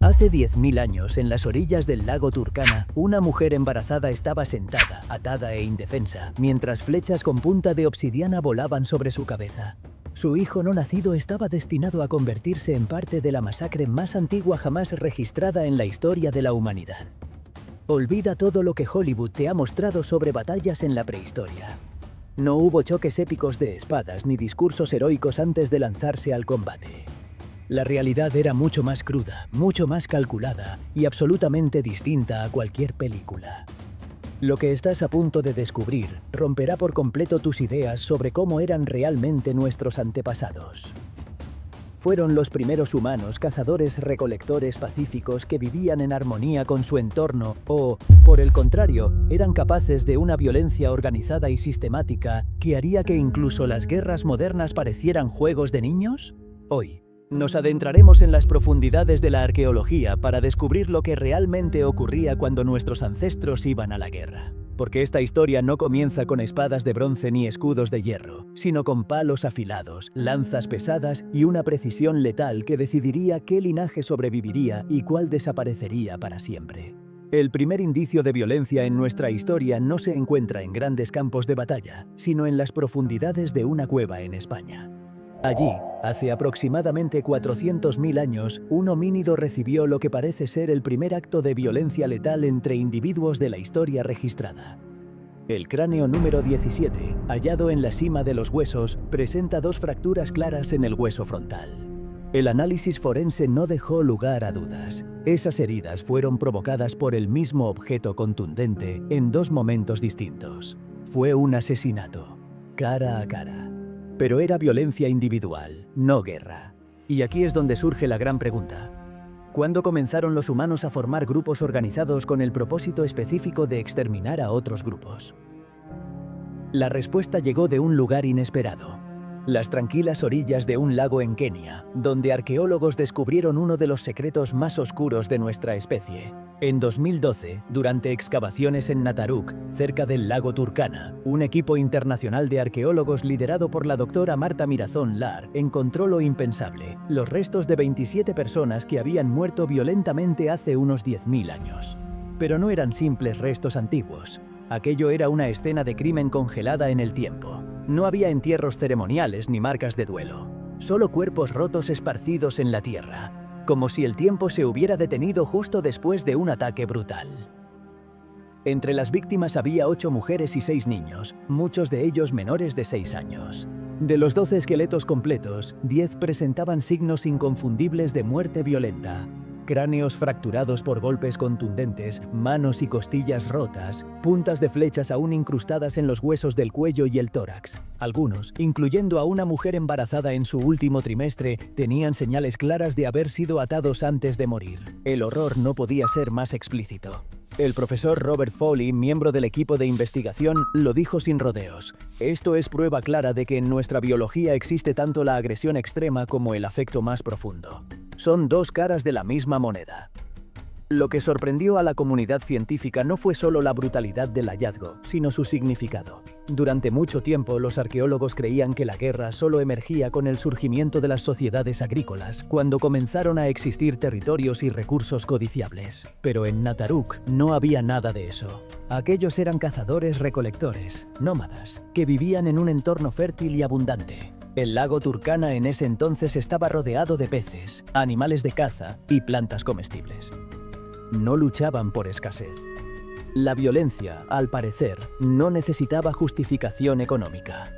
Hace 10.000 años, en las orillas del lago Turkana, una mujer embarazada estaba sentada, atada e indefensa, mientras flechas con punta de obsidiana volaban sobre su cabeza. Su hijo no nacido estaba destinado a convertirse en parte de la masacre más antigua jamás registrada en la historia de la humanidad. Olvida todo lo que Hollywood te ha mostrado sobre batallas en la prehistoria. No hubo choques épicos de espadas ni discursos heroicos antes de lanzarse al combate. La realidad era mucho más cruda, mucho más calculada y absolutamente distinta a cualquier película. Lo que estás a punto de descubrir romperá por completo tus ideas sobre cómo eran realmente nuestros antepasados. Fueron los primeros humanos cazadores-recolectores pacíficos que vivían en armonía con su entorno o, por el contrario, eran capaces de una violencia organizada y sistemática que haría que incluso las guerras modernas parecieran juegos de niños? Hoy, nos adentraremos en las profundidades de la arqueología para descubrir lo que realmente ocurría cuando nuestros ancestros iban a la guerra. Porque esta historia no comienza con espadas de bronce ni escudos de hierro, sino con palos afilados, lanzas pesadas y una precisión letal que decidiría qué linaje sobreviviría y cuál desaparecería para siempre. El primer indicio de violencia en nuestra historia no se encuentra en grandes campos de batalla, sino en las profundidades de una cueva en España. Allí, hace aproximadamente 400.000 años, un homínido recibió lo que parece ser el primer acto de violencia letal entre individuos de la historia registrada. El cráneo número 17, hallado en la cima de los huesos, presenta dos fracturas claras en el hueso frontal. El análisis forense no dejó lugar a dudas. Esas heridas fueron provocadas por el mismo objeto contundente en dos momentos distintos. Fue un asesinato, cara a cara. Pero era violencia individual, no guerra. Y aquí es donde surge la gran pregunta. ¿Cuándo comenzaron los humanos a formar grupos organizados con el propósito específico de exterminar a otros grupos? La respuesta llegó de un lugar inesperado. Las tranquilas orillas de un lago en Kenia, donde arqueólogos descubrieron uno de los secretos más oscuros de nuestra especie. En 2012, durante excavaciones en Nataruk, cerca del lago Turkana, un equipo internacional de arqueólogos liderado por la doctora Marta Mirazón Lar encontró lo impensable, los restos de 27 personas que habían muerto violentamente hace unos 10.000 años. Pero no eran simples restos antiguos. Aquello era una escena de crimen congelada en el tiempo. No había entierros ceremoniales ni marcas de duelo. Solo cuerpos rotos esparcidos en la tierra, como si el tiempo se hubiera detenido justo después de un ataque brutal. Entre las víctimas había 8 mujeres y 6 niños, muchos de ellos menores de 6 años. De los 12 esqueletos completos, 10 presentaban signos inconfundibles de muerte violenta. Cráneos fracturados por golpes contundentes, manos y costillas rotas, puntas de flechas aún incrustadas en los huesos del cuello y el tórax. Algunos, incluyendo a una mujer embarazada en su último trimestre, tenían señales claras de haber sido atados antes de morir. El horror no podía ser más explícito. El profesor Robert Foley, miembro del equipo de investigación, lo dijo sin rodeos. Esto es prueba clara de que en nuestra biología existe tanto la agresión extrema como el afecto más profundo. Son dos caras de la misma moneda. Lo que sorprendió a la comunidad científica no fue solo la brutalidad del hallazgo, sino su significado. Durante mucho tiempo, los arqueólogos creían que la guerra solo emergía con el surgimiento de las sociedades agrícolas, cuando comenzaron a existir territorios y recursos codiciables. Pero en Nataruk no había nada de eso. Aquellos eran cazadores-recolectores, nómadas, que vivían en un entorno fértil y abundante. El lago Turkana en ese entonces estaba rodeado de peces, animales de caza y plantas comestibles. No luchaban por escasez. La violencia, al parecer, no necesitaba justificación económica.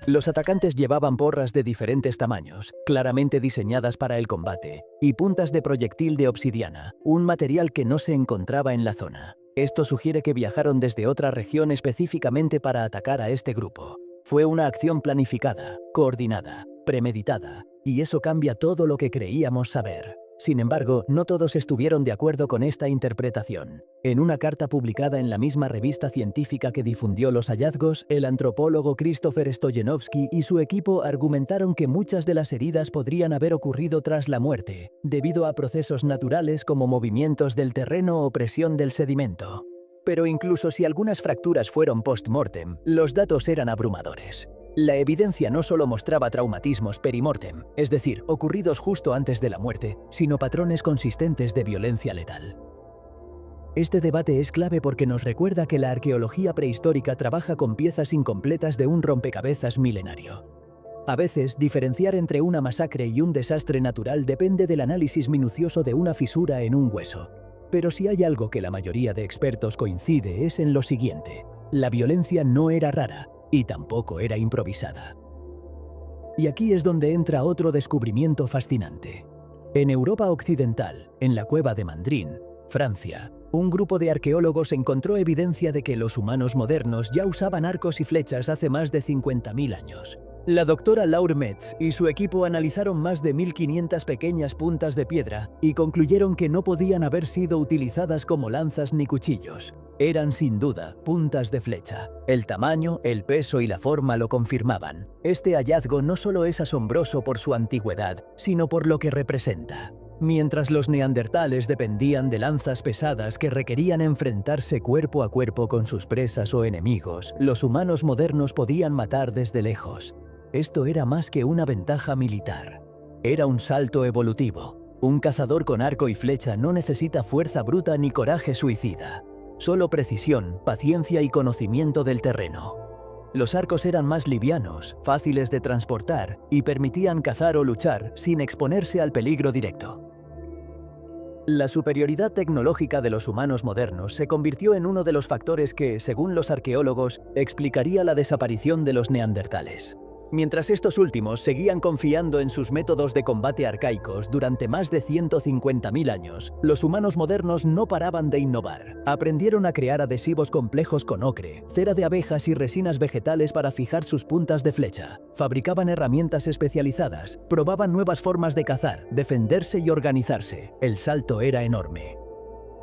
Los atacantes llevaban porras de diferentes tamaños, claramente diseñadas para el combate, y puntas de proyectil de obsidiana, un material que no se encontraba en la zona. Esto sugiere que viajaron desde otra región específicamente para atacar a este grupo. Fue una acción planificada, coordinada, premeditada, y eso cambia todo lo que creíamos saber. Sin embargo, no todos estuvieron de acuerdo con esta interpretación. En una carta publicada en la misma revista científica que difundió los hallazgos, el antropólogo Christopher Stoyanovsky y su equipo argumentaron que muchas de las heridas podrían haber ocurrido tras la muerte, debido a procesos naturales como movimientos del terreno o presión del sedimento. Pero incluso si algunas fracturas fueron post-mortem, los datos eran abrumadores. La evidencia no solo mostraba traumatismos perimortem, es decir, ocurridos justo antes de la muerte, sino patrones consistentes de violencia letal. Este debate es clave porque nos recuerda que la arqueología prehistórica trabaja con piezas incompletas de un rompecabezas milenario. A veces, diferenciar entre una masacre y un desastre natural depende del análisis minucioso de una fisura en un hueso. Pero si hay algo que la mayoría de expertos coincide es en lo siguiente: la violencia no era rara y tampoco era improvisada. Y aquí es donde entra otro descubrimiento fascinante. En Europa Occidental, en la cueva de Mandrin, Francia, un grupo de arqueólogos encontró evidencia de que los humanos modernos ya usaban arcos y flechas hace más de 50.000 años. La doctora Laure Metz y su equipo analizaron más de 1.500 pequeñas puntas de piedra y concluyeron que no podían haber sido utilizadas como lanzas ni cuchillos. Eran sin duda puntas de flecha. El tamaño, el peso y la forma lo confirmaban. Este hallazgo no solo es asombroso por su antigüedad, sino por lo que representa. Mientras los neandertales dependían de lanzas pesadas que requerían enfrentarse cuerpo a cuerpo con sus presas o enemigos, los humanos modernos podían matar desde lejos. Esto era más que una ventaja militar. Era un salto evolutivo. Un cazador con arco y flecha no necesita fuerza bruta ni coraje suicida. Solo precisión, paciencia y conocimiento del terreno. Los arcos eran más livianos, fáciles de transportar y permitían cazar o luchar sin exponerse al peligro directo. La superioridad tecnológica de los humanos modernos se convirtió en uno de los factores que, según los arqueólogos, explicaría la desaparición de los neandertales. Mientras estos últimos seguían confiando en sus métodos de combate arcaicos durante más de 150.000 años, los humanos modernos no paraban de innovar. Aprendieron a crear adhesivos complejos con ocre, cera de abejas y resinas vegetales para fijar sus puntas de flecha. Fabricaban herramientas especializadas, probaban nuevas formas de cazar, defenderse y organizarse. El salto era enorme.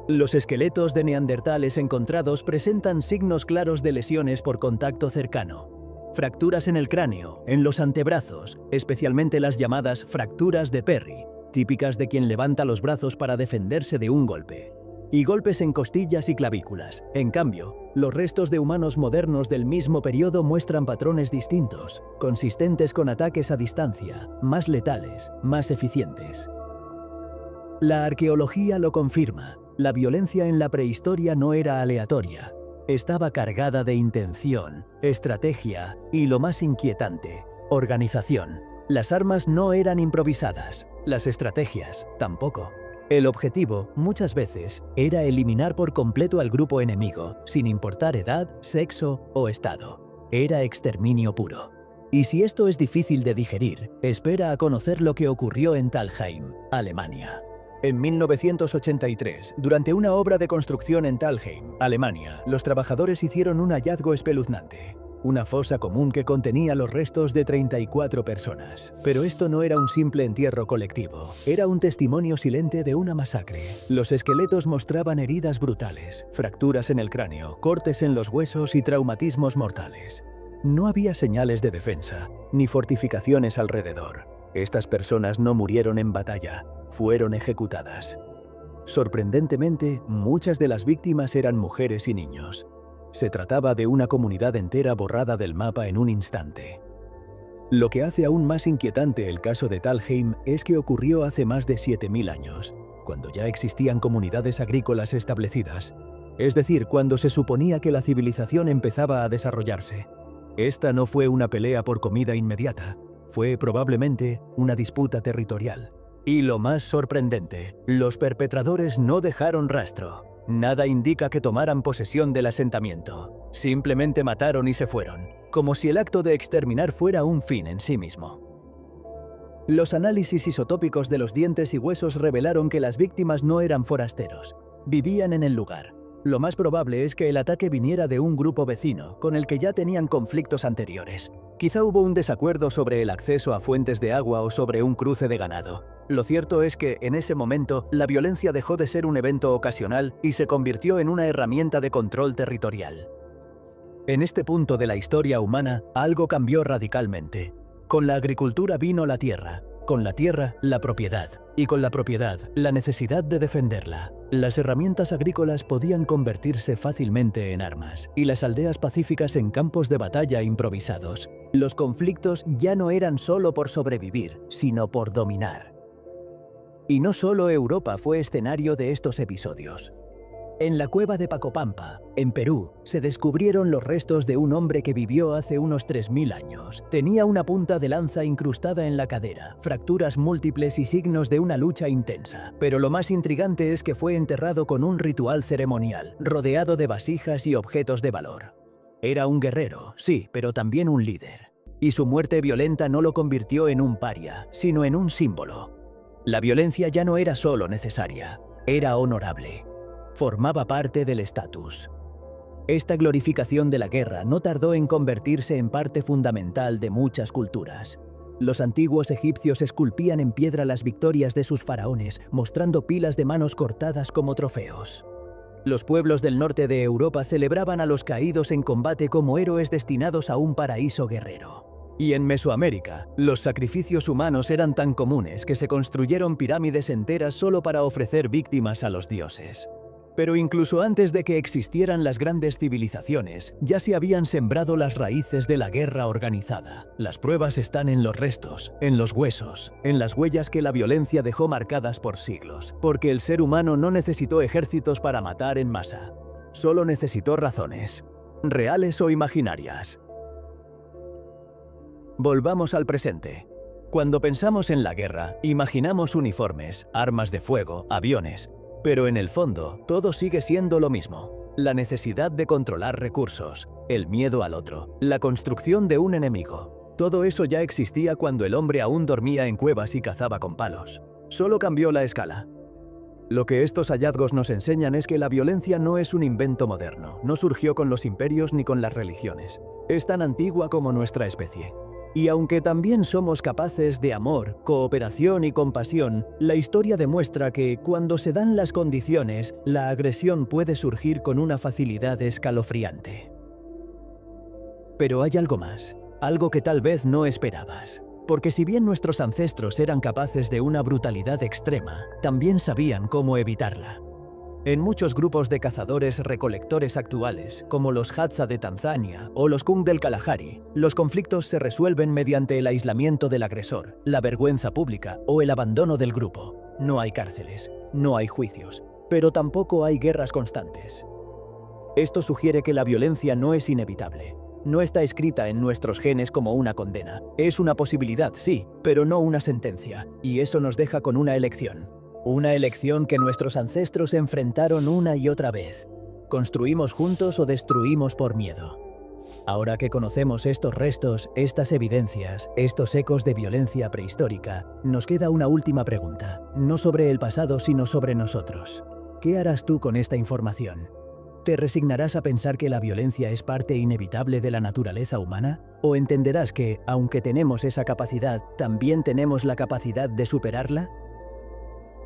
Los esqueletos de neandertales encontrados presentan signos claros de lesiones por contacto cercano. Fracturas en el cráneo, en los antebrazos, especialmente las llamadas fracturas de Perry, típicas de quien levanta los brazos para defenderse de un golpe. Y golpes en costillas y clavículas. En cambio, los restos de humanos modernos del mismo periodo muestran patrones distintos, consistentes con ataques a distancia, más letales, más eficientes. La arqueología lo confirma. La violencia en la prehistoria no era aleatoria. Estaba cargada de intención, estrategia y, lo más inquietante, organización. Las armas no eran improvisadas, las estrategias tampoco. El objetivo, muchas veces, era eliminar por completo al grupo enemigo, sin importar edad, sexo o estado. Era exterminio puro. Y si esto es difícil de digerir, espera a conocer lo que ocurrió en Thalheim, Alemania. En 1983, durante una obra de construcción en Thalheim, Alemania, los trabajadores hicieron un hallazgo espeluznante. Una fosa común que contenía los restos de 34 personas. Pero esto no era un simple entierro colectivo, era un testimonio silente de una masacre. Los esqueletos mostraban heridas brutales, fracturas en el cráneo, cortes en los huesos y traumatismos mortales. No había señales de defensa, ni fortificaciones alrededor. Estas personas no murieron en batalla, fueron ejecutadas. Sorprendentemente, muchas de las víctimas eran mujeres y niños. Se trataba de una comunidad entera borrada del mapa en un instante. Lo que hace aún más inquietante el caso de Thalheim es que ocurrió hace más de 7.000 años, cuando ya existían comunidades agrícolas establecidas, es decir, cuando se suponía que la civilización empezaba a desarrollarse. Esta no fue una pelea por comida inmediata, fue probablemente una disputa territorial. Y lo más sorprendente, los perpetradores no dejaron rastro. Nada indica que tomaran posesión del asentamiento. Simplemente mataron y se fueron, como si el acto de exterminar fuera un fin en sí mismo. Los análisis isotópicos de los dientes y huesos revelaron que las víctimas no eran forasteros, vivían en el lugar. Lo más probable es que el ataque viniera de un grupo vecino, con el que ya tenían conflictos anteriores. Quizá hubo un desacuerdo sobre el acceso a fuentes de agua o sobre un cruce de ganado. Lo cierto es que, en ese momento, la violencia dejó de ser un evento ocasional y se convirtió en una herramienta de control territorial. En este punto de la historia humana, algo cambió radicalmente. Con la agricultura vino la tierra. Con la tierra, la propiedad. Y con la propiedad, la necesidad de defenderla. Las herramientas agrícolas podían convertirse fácilmente en armas, y las aldeas pacíficas en campos de batalla improvisados. Los conflictos ya no eran solo por sobrevivir, sino por dominar. Y no solo Europa fue escenario de estos episodios. En la cueva de Pacopampa, en Perú, se descubrieron los restos de un hombre que vivió hace unos 3000 años. Tenía una punta de lanza incrustada en la cadera, fracturas múltiples y signos de una lucha intensa. Pero lo más intrigante es que fue enterrado con un ritual ceremonial, rodeado de vasijas y objetos de valor. Era un guerrero, sí, pero también un líder. Y su muerte violenta no lo convirtió en un paria, sino en un símbolo. La violencia ya no era solo necesaria, era honorable. Formaba parte del estatus. Esta glorificación de la guerra no tardó en convertirse en parte fundamental de muchas culturas. Los antiguos egipcios esculpían en piedra las victorias de sus faraones, mostrando pilas de manos cortadas como trofeos. Los pueblos del norte de Europa celebraban a los caídos en combate como héroes destinados a un paraíso guerrero. Y en Mesoamérica, los sacrificios humanos eran tan comunes que se construyeron pirámides enteras solo para ofrecer víctimas a los dioses. Pero incluso antes de que existieran las grandes civilizaciones, ya se habían sembrado las raíces de la guerra organizada. Las pruebas están en los restos, en los huesos, en las huellas que la violencia dejó marcadas por siglos. Porque el ser humano no necesitó ejércitos para matar en masa. Solo necesitó razones, reales o imaginarias. Volvamos al presente. Cuando pensamos en la guerra, imaginamos uniformes, armas de fuego, aviones. Pero en el fondo, todo sigue siendo lo mismo. La necesidad de controlar recursos, el miedo al otro, la construcción de un enemigo. Todo eso ya existía cuando el hombre aún dormía en cuevas y cazaba con palos. Solo cambió la escala. Lo que estos hallazgos nos enseñan es que la violencia no es un invento moderno, no surgió con los imperios ni con las religiones. Es tan antigua como nuestra especie. Y aunque también somos capaces de amor, cooperación y compasión, la historia demuestra que, cuando se dan las condiciones, la agresión puede surgir con una facilidad escalofriante. Pero hay algo más, algo que tal vez no esperabas. Porque si bien nuestros ancestros eran capaces de una brutalidad extrema, también sabían cómo evitarla. En muchos grupos de cazadores-recolectores actuales, como los Hadza de Tanzania o los Kung del Kalahari, los conflictos se resuelven mediante el aislamiento del agresor, la vergüenza pública o el abandono del grupo. No hay cárceles, no hay juicios, pero tampoco hay guerras constantes. Esto sugiere que la violencia no es inevitable. No está escrita en nuestros genes como una condena. Es una posibilidad, sí, pero no una sentencia, y eso nos deja con una elección. Una elección que nuestros ancestros enfrentaron una y otra vez. ¿Construimos juntos o destruimos por miedo? Ahora que conocemos estos restos, estas evidencias, estos ecos de violencia prehistórica, nos queda una última pregunta, no sobre el pasado sino sobre nosotros. ¿Qué harás tú con esta información? ¿Te resignarás a pensar que la violencia es parte inevitable de la naturaleza humana? ¿O entenderás que, aunque tenemos esa capacidad, también tenemos la capacidad de superarla?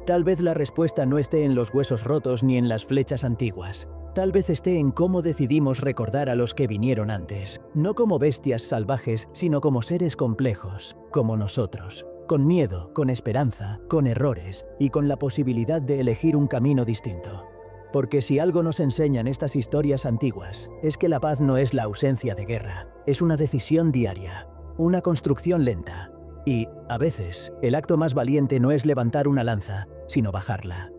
Tal vez la respuesta no esté en los huesos rotos ni en las flechas antiguas. Tal vez esté en cómo decidimos recordar a los que vinieron antes, no como bestias salvajes, sino como seres complejos, como nosotros, con miedo, con esperanza, con errores y con la posibilidad de elegir un camino distinto. Porque si algo nos enseñan estas historias antiguas, es que la paz no es la ausencia de guerra, es una decisión diaria, una construcción lenta. Y, a veces, el acto más valiente no es levantar una lanza, sino bajarla.